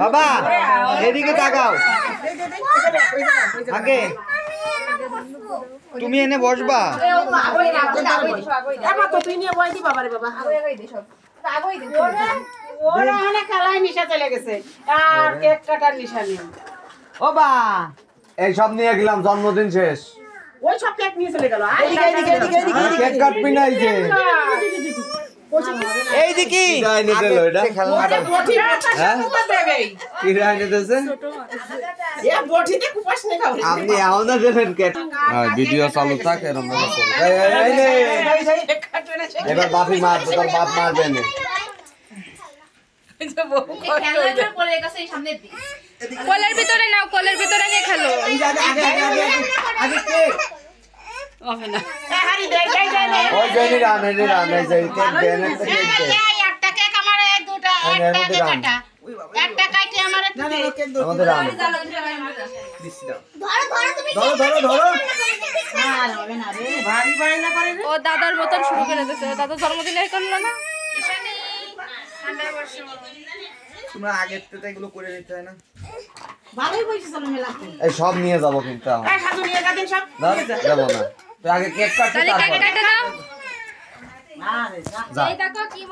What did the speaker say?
বাবা এদিকে তাকাও আগে তুমি এনে বসবা তুই নিয়ে বই দি বাবা রে বাবা ওরা অনেক খেলায় নিশা চলে গেছে আর কেক কাটার নিশা নেই ও বা এই সব নিয়ে গেলাম জন্মদিন শেষ ওই সব কেক নিয়ে চলে গেল কেক কাটবি না এই যে এই যে কি আইনে দিল এটা খেলনাটা হ্যাঁ কি আইনে দিয়েছে এ বটিতে কুপাস নে খাও আপনি আও না দেন কেক ভিডিও চালু থাকে এরকম ভাবে চলে এই এবার বাপি মারবে তোর বাপ মারবে না কলের ভিতরে নাও কলের ভিতরে নিয়ে খেলো আগে কেক হবে না হারি দে দে দে ওই জেনি রানে যাই কেক দেন কেক দে একটা কেক আমার দুটো একটা কেক কাটা একটা কাটে আমার না কেক দাও আমাদের রানে দিছি দাও ধরো আর হবে না রে ভারী ভারী না করে রে ও দাদার মতন শুরু করে দিয়েছে দাদা জন্মদিনে করলো না তোমরা আগের থেকে এগুলো করে নিতে হয় না ভালোই কইছিস চলো মেলাতে এই সব নিয়ে যাব কিন্তু এই সাধু নিয়ে যাবেন সব না যাব না তো আগে কেক কাটতে তাহলে কেক তারপর কাটে দাও আরে যা এই দেখো কি